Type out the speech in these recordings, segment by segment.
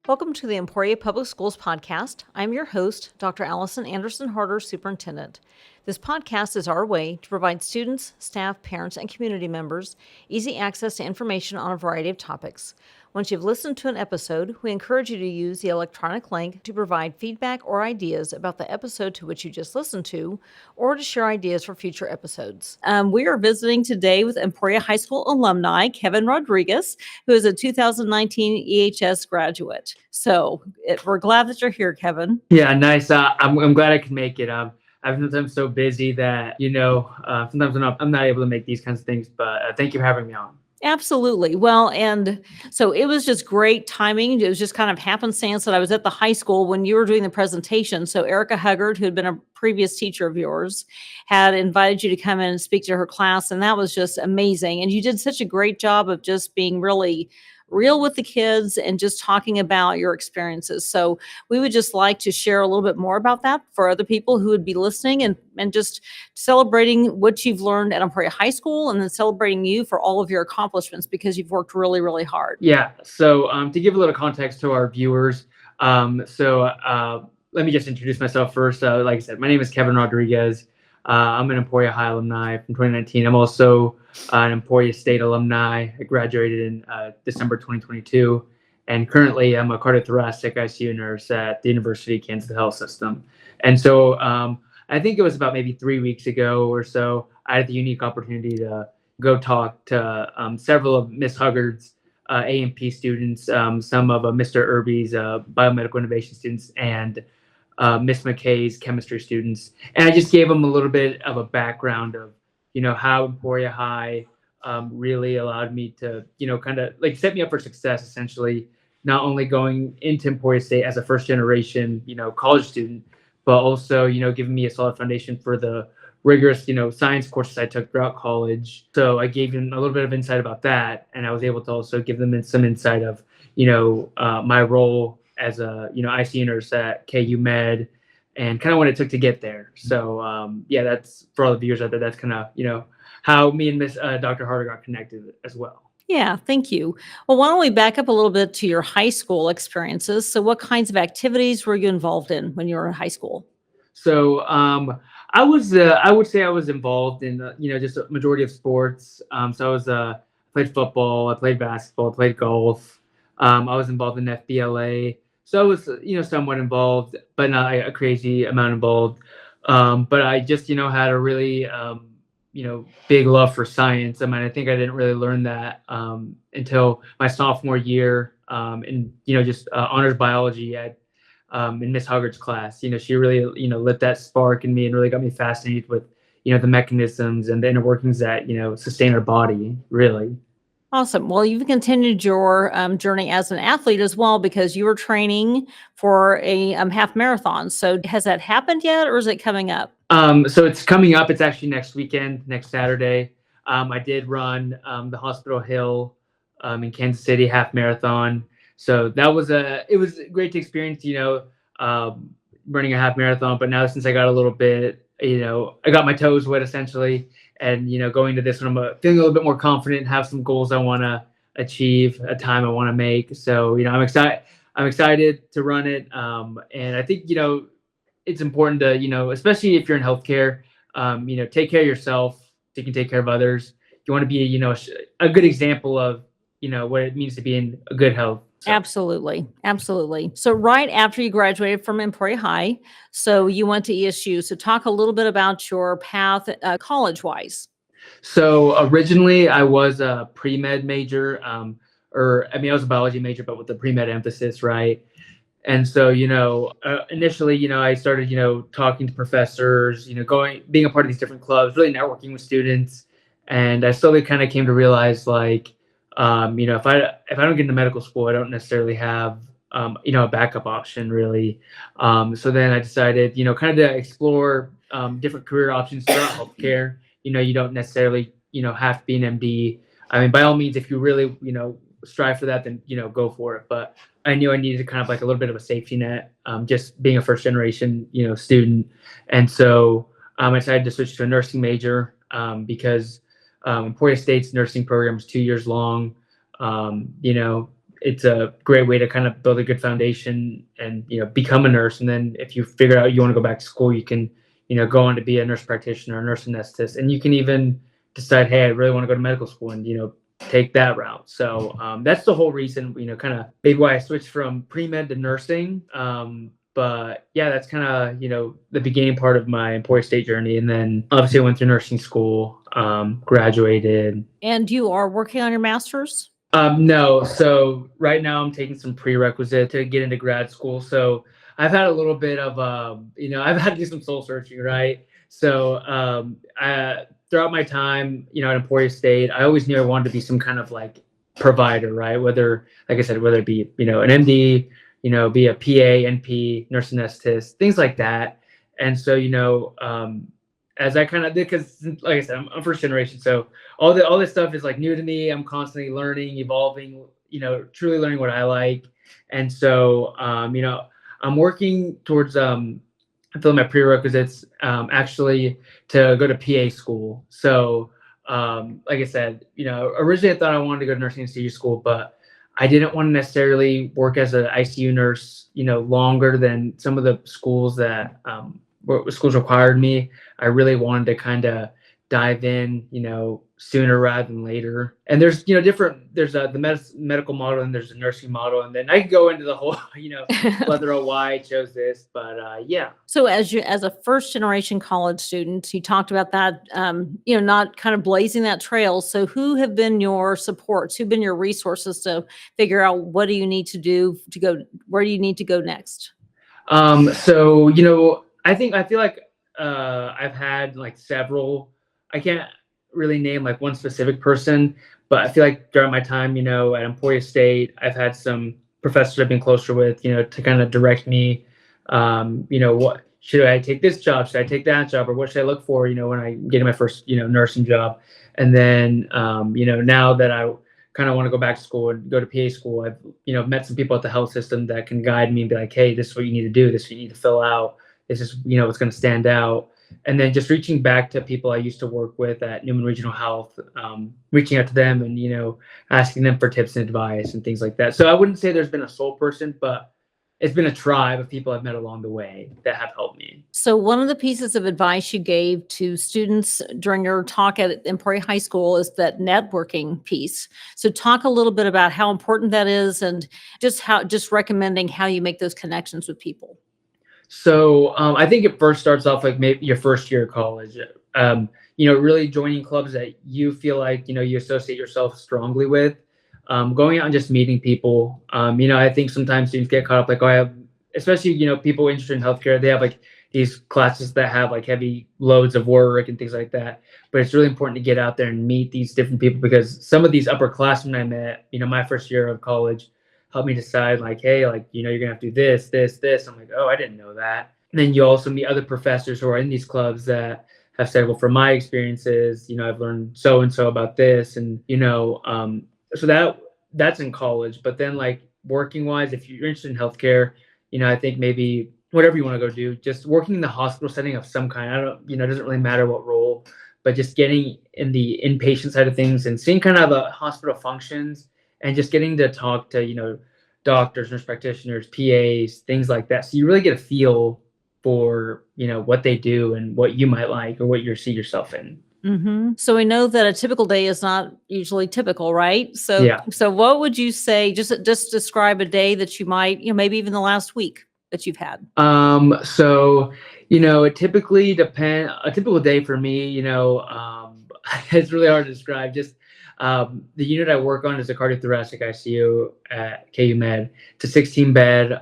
Welcome to the Emporia Public Schools podcast. I'm your host, Dr. Allison Anderson Harder, Superintendent. This podcast is our way to provide students, staff, parents, and community members easy access to information on a variety of topics. Once you've listened to an episode, we encourage you to use the electronic link to provide feedback or ideas about the episode to which you just listened to, or to share ideas for future episodes. We are visiting today with Emporia High School alumni, Kevin Rodriguez, who is a 2019 EHS graduate. So we're glad that you're here, Kevin. Yeah, nice. I'm glad I could make it. I've sometimes so busy that sometimes I'm not able to make these kinds of things. But thank you for having me on. Absolutely. Well, and so it was just great timing. It was just kind of happenstance that I was at the high school when you were doing the presentation. So Erica Huggard, who had been a previous teacher of yours, had invited you to come in and speak to her class, and that was just amazing. And you did such a great job of just being really real with the kids and just talking about your experiences. So we would just like to share a little bit more about that for other people who would be listening, and just celebrating what you've learned at Emporia High School, and then celebrating you for all of your accomplishments because you've worked really, really hard. Yeah. So to give a little context to our viewers, let me just introduce myself first. Like I said, my name is Kevin Rodriguez. I'm an Emporia High alumni from 2019. I'm also an Emporia State alumni. I graduated in December 2022. And currently, I'm a cardiothoracic ICU nurse at the University of Kansas Health System. And so I think it was about maybe 3 weeks ago or so, I had the unique opportunity to go talk to several of Miss Huggard's A&P students, some of Mr. Irby's biomedical innovation students, and Miss McKay's chemistry students. And I just gave them a little bit of a background of, how Emporia High really allowed me to, kind of like set me up for success, essentially, not only going into Emporia State as a first generation, college student, but also, giving me a solid foundation for the rigorous, science courses I took throughout college. So I gave them a little bit of insight about that. And I was able to also give them some insight of, my role as a, ICU nurse at KU Med and kind of what it took to get there. So, that's for all the viewers out there. That's kind of, how me and Miss Dr. Harder got connected as well. Yeah, thank you. Well, why don't we back up a little bit to your high school experiences? So what kinds of activities were you involved in when you were in high school? So I would say I was involved in, just a majority of sports. So I played football, I played basketball, I played golf. I was involved in FBLA. So I was, somewhat involved, but not a crazy amount involved. But I just, had a really, big love for science. I mean, I think I didn't really learn that until my sophomore year in, just honors biology at in Miss Huggard's class. She really, lit that spark in me and really got me fascinated with, the mechanisms and the inner workings that, sustain our body, really. Awesome. Well, you've continued your journey as an athlete as well, because you were training for a half marathon. So has that happened yet, or is it coming up? So it's coming up. It's actually next weekend, next Saturday. I did run the Hospital Hill in Kansas City half marathon. So it was great to experience, running a half marathon. But now since I got a little bit, I got my toes wet essentially. And, going to this one, I'm feeling a little bit more confident, have some goals I want to achieve, a time I want to make. So, I'm excited to run it. And I think, it's important to, especially if you're in healthcare, take care of yourself so you can take care of others. You want to be, a good example of, what it means to be in a good health. So. Absolutely. Absolutely. So right after you graduated from Emporia High, so you went to ESU. So talk a little bit about your path college-wise. So originally I was a pre-med major, I was a biology major, but with a pre-med emphasis, right? And so, initially, I started, talking to professors, being a part of these different clubs, really networking with students. And I slowly kind of came to realize, like, if I don't get into medical school, I don't necessarily have, a backup option really. So then I decided, kind of to explore different career options throughout healthcare. You don't necessarily, have to be an MD. I mean, by all means, if you really, strive for that, then, go for it. But I knew I needed kind of like a little bit of a safety net, just being a first generation, student. And so I decided to switch to a nursing major because Emporia State's nursing program is 2 years long. it's a great way to kind of build a good foundation and, become a nurse. And then if you figure out you want to go back to school, you can, go on to be a nurse practitioner, a nurse anesthetist, and you can even decide, hey, I really want to go to medical school and, take that route. So that's the whole reason, kind of maybe why I switched from pre-med to nursing. But yeah, that's kind of, the beginning part of my Emporia State journey. And then obviously I went through nursing school, graduated. And you are working on your master's? No. So right now I'm taking some prerequisite to get into grad school. So I've had a little bit of, I've had to do some soul searching, right? So throughout my time, at Emporia State, I always knew I wanted to be some kind of like provider, right? Whether, like I said, whether it be, an MD, be a PA, NP, nurse anesthetist, things like that. And so, as I kind of did, because like I said, I'm first generation, so all this stuff is like new to me. I'm constantly learning, evolving, truly learning what I like. And so, I'm working towards filling my prerequisites, actually to go to PA school. So, like I said, originally I thought I wanted to go to nursing anesthesia school, but I didn't want to necessarily work as an ICU nurse, longer than some of the schools that schools required me. I really wanted to kind of dive in, sooner rather than later. And there's, there's the medical model and there's a nursing model. And then I could go into the whole, plethora of why I chose this, but yeah. So as a first generation college student, you talked about that, not kind of blazing that trail. So who have been your supports? Who've been your resources to figure out what do you need to do to go, where do you need to go next? So, I feel like I've had like several, I can't really name like one specific person, but I feel like during my time, at Emporia State, I've had some professors I've been closer with, to kind of direct me, what should I take this job? Should I take that job? Or what should I look for, when I get in my first, nursing job? And then, now that I kind of want to go back to school and go to PA school, I've, met some people at the health system that can guide me and be like, hey, this is what you need to do. This is what you need to fill out. This is, what's going to stand out. And then just reaching back to people I used to work with at Newman Regional Health, reaching out to them and, asking them for tips and advice and things like that. So I wouldn't say there's been a sole person, but it's been a tribe of people I've met along the way that have helped me. So one of the pieces of advice you gave to students during your talk at Emporia High School is that networking piece. So talk a little bit about how important that is and just recommending how you make those connections with people. So I think it first starts off like maybe your first year of college, really joining clubs that you feel like, you associate yourself strongly with, going out and just meeting people. I think sometimes students get caught up like, oh, I have, especially, people interested in healthcare, they have like these classes that have like heavy loads of work and things like that. But it's really important to get out there and meet these different people because some of these upperclassmen I met, my first year of college, help me decide like, hey, like, you're gonna have to do this, this, this. I'm like, oh, I didn't know that. And then you also meet other professors who are in these clubs that have said, well, from my experiences, I've learned so and so about this, and so that's in college. But then like working wise, if you're interested in healthcare, I think maybe whatever you want to go do, just working in the hospital setting of some kind. I don't, it doesn't really matter what role, but just getting in the inpatient side of things and seeing kind of the hospital functions. And just getting to talk to, doctors, nurse practitioners, PAs, things like that. So you really get a feel for, what they do and what you might like or what you see yourself in. Mm-hmm. So we know that a typical day is not usually typical, right? So, yeah. So what would you say, just describe a day that you might, maybe even the last week that you've had? So, it typically depends. A typical day for me, it's really hard to describe. Just the unit I work on is a cardiothoracic ICU at KU Med. It's a 16 bed.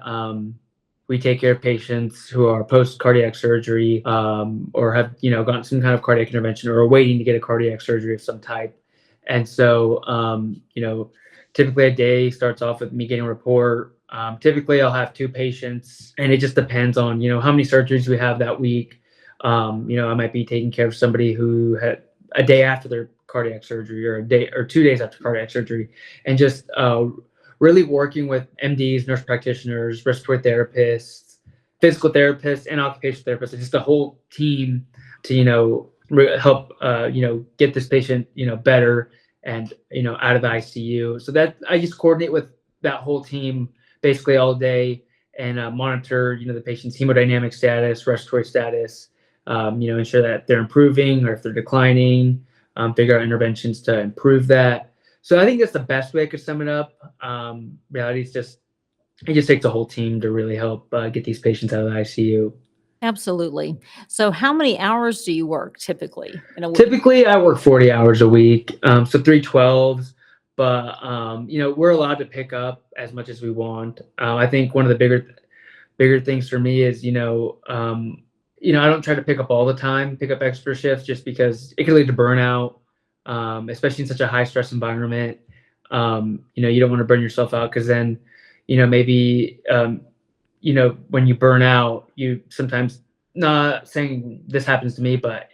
We take care of patients who are post cardiac surgery, or have, gotten some kind of cardiac intervention or are waiting to get a cardiac surgery of some type. And so, typically a day starts off with me getting a report. Typically I'll have 2 patients and it just depends on, how many surgeries we have that week. I might be taking care of somebody who had a day after their cardiac surgery or a day or 2 days after cardiac surgery, and just really working with MDs, nurse practitioners, respiratory therapists, physical therapists, and occupational therapists, just a whole team to, help, get this patient, better and, out of the ICU. So that I just coordinate with that whole team basically all day and monitor, the patient's hemodynamic status, respiratory status, ensure that they're improving or if they're declining, figure out interventions to improve that. So I think that's the best way I could sum it up. Reality is it just takes a whole team to really help get these patients out of the ICU. Absolutely. So how many hours do you work typically in a week? Typically, I work 40 hours a week, so 312s. But we're allowed to pick up as much as we want. I think one of the bigger things for me is I don't try to pick up all the time, pick up extra shifts, just because it can lead to burnout, especially in such a high stress environment. You don't want to burn yourself out because then, maybe when you burn out, you sometimes, not saying this happens to me, but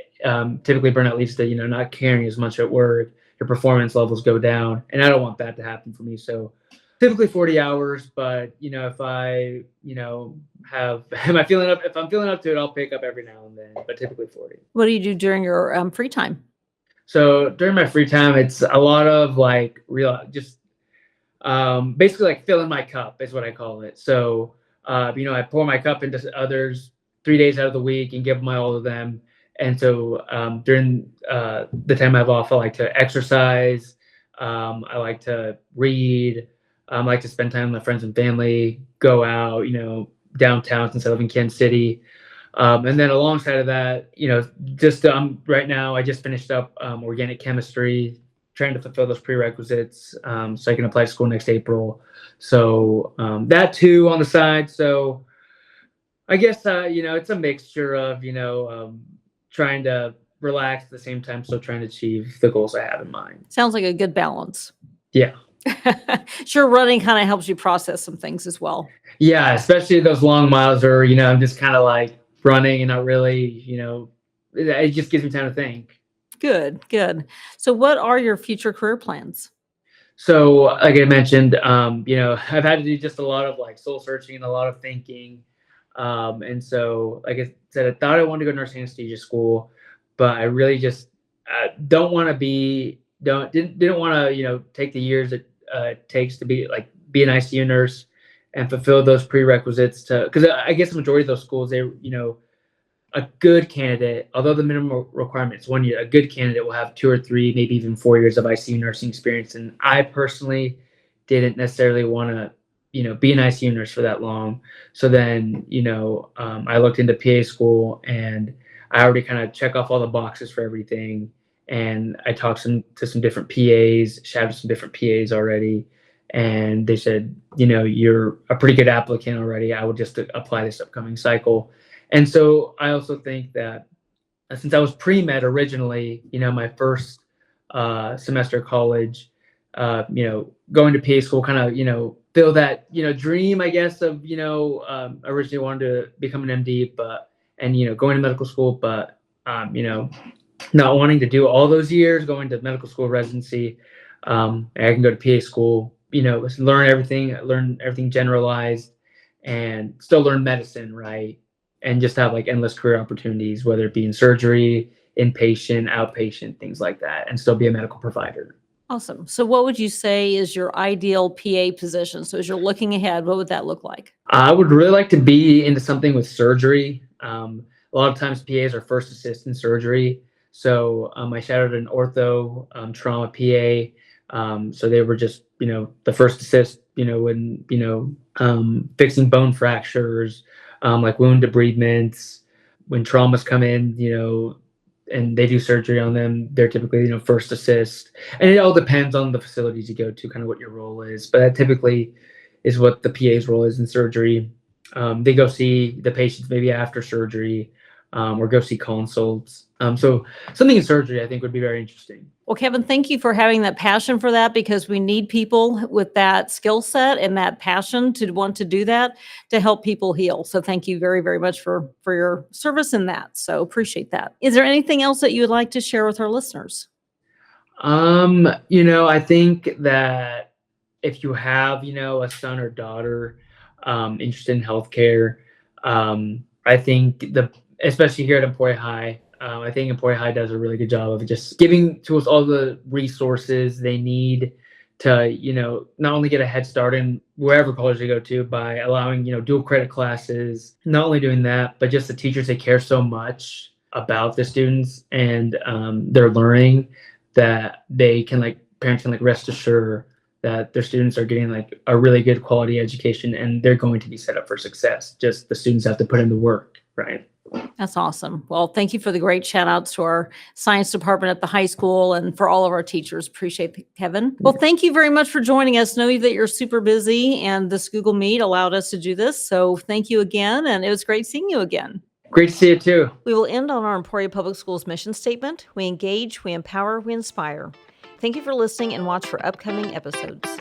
typically burnout leads to, not caring as much at work. Your performance levels go down, and I don't want that to happen for me. So typically 40 hours, but if I, if I'm feeling up to it, I'll pick up every now and then, but typically 40. What do you do during your free time? So during my free time, it's a lot of like basically like filling my cup is what I call it. So, I pour my cup into others 3 days out of the week and give my all to them. And so during the time I have off, I like to exercise. I like to read. I like to spend time with my friends and family, go out, downtown since I live in Kansas City. And then alongside of that, right now I just finished up organic chemistry, trying to fulfill those prerequisites so I can apply to school next April. So that too on the side. So I guess, it's a mixture of, trying to relax at the same time, still trying to achieve the goals I have in mind. Sounds like a good balance. Yeah. Sure, running kind of helps you process some things as well. Yeah, especially those long miles or, I'm just kind of like running and not really, it just gives me time to think. Good, good. So what are your future career plans? So like I mentioned, I've had to do just a lot of like soul searching and a lot of thinking. And so, like I said, I thought I wanted to go to nursing anesthesia school, but I really just didn't want to, take the years it takes to be an ICU nurse and fulfill those prerequisites because I guess the majority of those schools, a good candidate, although the minimum requirement is 1 year, a good candidate will have 2 or 3, maybe even 4 years of ICU nursing experience. And I personally didn't necessarily want to, be an ICU nurse for that long. So then, I looked into PA school and I already kind of check off all the boxes for everything. And I talked to some different PAs, shadowed some different PAs already. And they said, you're a pretty good applicant already. I would just apply this upcoming cycle. And so I also think that since I was pre-med originally, my first semester of college, going to PA school kind of, fill that, dream, I guess, of, originally wanted to become an MD, going to medical school, but, not wanting to do all those years, going to medical school residency. I can go to PA school, learn everything generalized and still learn medicine, right? And just have like endless career opportunities, whether it be in surgery, inpatient, outpatient, things like that, and still be a medical provider. Awesome. So what would you say is your ideal PA position? So as you're looking ahead, what would that look like? I would really like to be into something with surgery. A lot of times PAs are first assist in surgery. So I shadowed an ortho trauma PA. So they were just, the first assist, when, fixing bone fractures, like wound debridements. When traumas come in, and they do surgery on them, they're typically, first assist. And it all depends on the facilities you go to, kind of what your role is. But that typically is what the PA's role is in surgery. They go see the patients maybe after surgery, or go see consults. So something in surgery, I think, would be very interesting. Well, Kevin, thank you for having that passion for that, because we need people with that skill set and that passion to want to do that to help people heal. So thank you very, very much for your service in that. So appreciate that. Is there anything else that you would like to share with our listeners? I think that if you have, a son or daughter interested in healthcare, I think especially here at Emporia High, I think Emporia High does a really good job of just giving to us all the resources they need to, not only get a head start in wherever college they go to by allowing, dual credit classes, not only doing that, but just the teachers, they care so much about the students and their learning that parents can rest assured that their students are getting a really good quality education and they're going to be set up for success. Just the students have to put in the work, right? That's awesome. Well, thank you for the great shout outs to our science department at the high school and for all of our teachers. Appreciate it, Kevin. Well, thank you very much for joining us. Know that you're super busy and this Google Meet allowed us to do this. So thank you again. And it was great seeing you again. Great to see you too. We will end on our Emporia Public Schools mission statement. We engage, we empower, we inspire. Thank you for listening and watch for upcoming episodes.